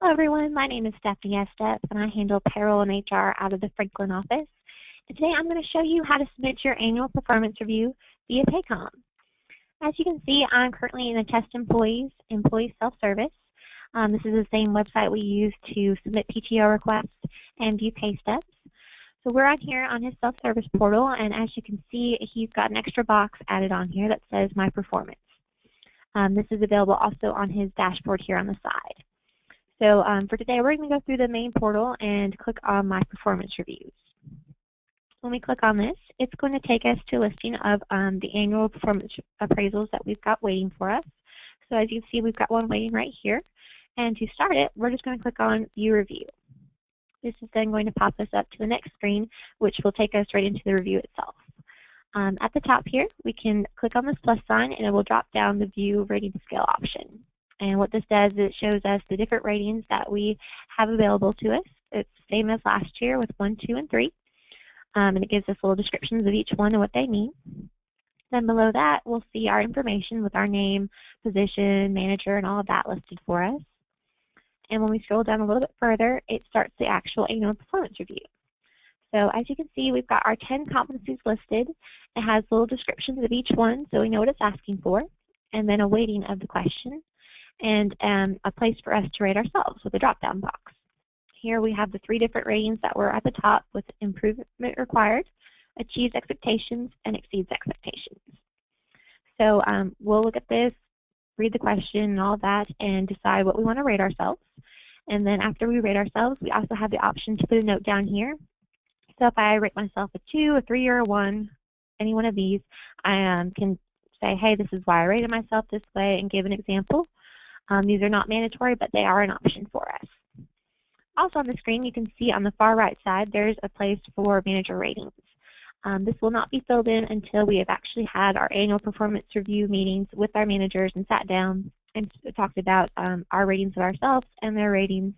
Hello everyone, my name is Stephanie Estep and I handle payroll and HR out of the Franklin office. And today I'm going to show you how to submit your annual performance review via Paycom. As you can see, I'm currently in the Test Employee Self-Service. This is the same website we use to submit PTO requests and view pay stubs. So we're on here on his self-service portal, and as you can see, he's got an extra box added on here that says My Performance. This is available also on his dashboard here on the side. So for today, we're going to go through the main portal and click on My Performance Reviews. When we click on this, it's going to take us to a listing of the annual performance appraisals that we've got waiting for us. So as you can see, we've got one waiting right here. And to start it, we're just going to click on View Review. This is then going to pop us up to the next screen, which will take us right into the review itself. At the top here, we can click on this plus sign, and it will drop down the View Rating Scale option. And what this does is it shows us the different ratings that we have available to us. It's the same as last year with 1, 2, and 3. And it gives us little descriptions of each one and what they mean. Then below that, we'll see our information with our name, position, manager, and all of that listed for us. And when we scroll down a little bit further, it starts the actual annual performance review. So as you can see, we've got our 10 competencies listed. It has little descriptions of each one, so we know what it's asking for, and then a weighting of the question, and a place for us to rate ourselves with a drop-down box. Here we have the 3 different ratings that were at the top with improvement required, achieves expectations, and exceeds expectations. So we'll look at this, read the question and all that, and decide what we want to rate ourselves. And then after we rate ourselves, we also have the option to put a note down here. So if I rate myself a 2, a 3, or a 1, any one of these, I can say, hey, this is why I rated myself this way, and give an example. These are not mandatory, but they are an option for us. Also on the screen, you can see on the far right side, there's a place for manager ratings. This will not be filled in until we have actually had our annual performance review meetings with our managers and sat down and talked about our ratings of ourselves and their ratings.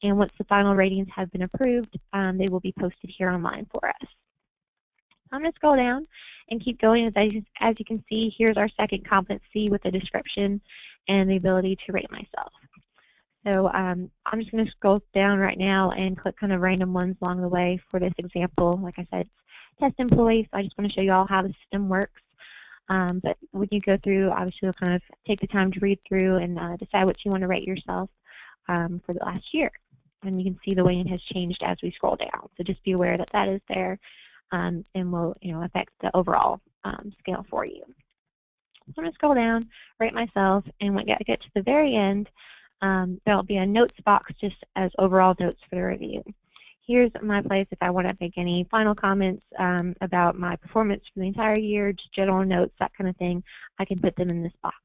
And once the final ratings have been approved, they will be posted here online for us. I'm going to scroll down and keep going. As you can see, here's our second competency with a description and the ability to rate myself. So I'm just going to scroll down right now and click kind of random ones along the way for this example. Like I said, it's test employee, so I just want to show you all how the system works. But when you go through, obviously you'll kind of take the time to read through and decide what you want to rate yourself for the last year. And you can see the weighting has changed as we scroll down. So just be aware that that is there and will affect the overall scale for you. So I'm going to scroll down, rate myself, and when I get to the very end, there'll be a notes box just as overall notes for the review. Here's my place if I want to make any final comments about my performance for the entire year, just general notes, that kind of thing. I can put them in this box.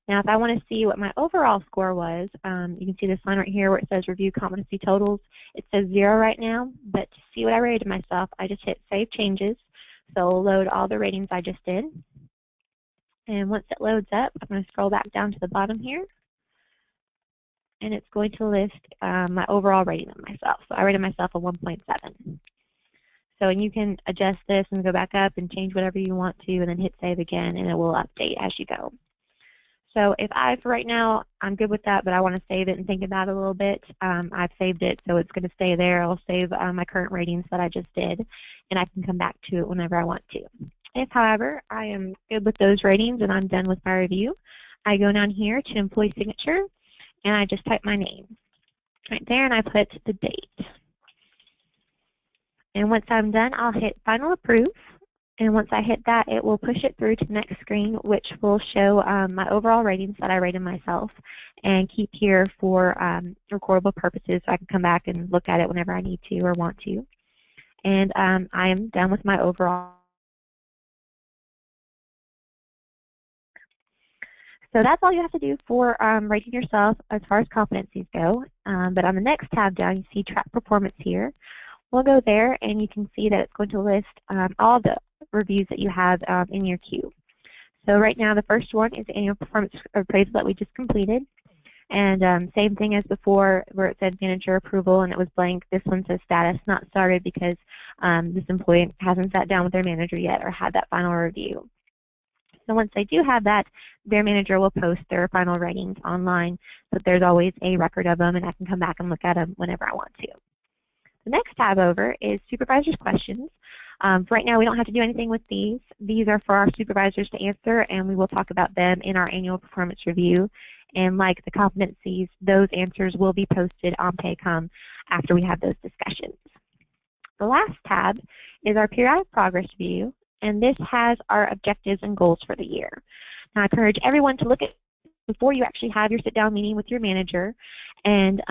Now, if I want to see what my overall score was, you can see this line right here where it says Review Competency Totals. It says 0 right now, but to see what I rated myself, I just hit Save Changes. So it'll load all the ratings I just did. And once it loads up, I'm going to scroll back down to the bottom here. And it's going to list my overall rating of myself. So I rated myself a 1.7. So and you can adjust this and go back up and change whatever you want to, and then hit Save again, and it will update as you go. So if for right now, I'm good with that, but I want to save it and think about it a little bit, I've saved it, so it's going to stay there. I'll save my current ratings that I just did, and I can come back to it whenever I want to. If, however, I am good with those ratings and I'm done with my review, I go down here to Employee Signature, and I just type my name right there, and I put the date. And once I'm done, I'll hit Final Approve. And once I hit that, it will push it through to the next screen, which will show my overall ratings that I rated myself and keep here for recordable purposes so I can come back and look at it whenever I need to or want to. And I am done with my overall. So that's all you have to do for rating yourself as far as competencies go. But on the next tab down, you see Track Performance here. We'll go there, and you can see that it's going to list all the reviews that you have in your queue. So right now, the first one is the annual performance appraisal that we just completed. And same thing as before, where it said manager approval and it was blank. This one says status not started because this employee hasn't sat down with their manager yet or had that final review. So once they do have that, their manager will post their final ratings online, so there's always a record of them, and I can come back and look at them whenever I want to. The next tab over is supervisors' questions. For right now, we don't have to do anything with these. These are for our supervisors to answer, and we will talk about them in our annual performance review. And like the competencies, those answers will be posted on Paycom after we have those discussions. The last tab is our periodic progress review, and this has our objectives and goals for the year. Now, I encourage everyone to look at before you actually have your sit-down meeting with your manager and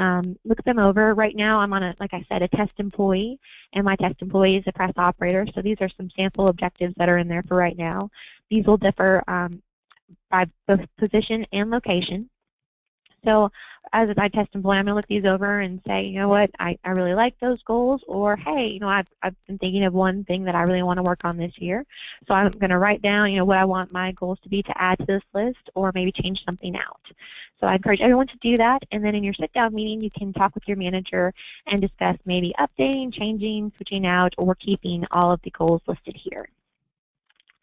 look them over. Right now, I'm on, like I said, a test employee, and my test employee is a press operator, so these are some sample objectives that are in there for right now. These will differ by both position and location. So as a test employee, I'm going to look these over and say, you know what, I really like those goals, or hey, you know, I've been thinking of one thing that I really want to work on this year. So I'm going to write down, you know, what I want my goals to be to add to this list, or maybe change something out. So I encourage everyone to do that, and then in your sit-down meeting, you can talk with your manager and discuss maybe updating, changing, switching out, or keeping all of the goals listed here.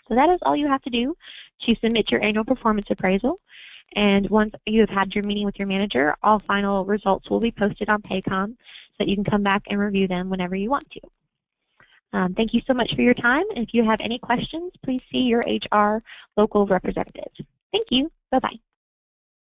So that is all you have to do to submit your annual performance appraisal. And once you have had your meeting with your manager, all final results will be posted on Paycom so that you can come back and review them whenever you want to. Thank you so much for your time. And if you have any questions, please see your HR local representative. Thank you. Bye-bye.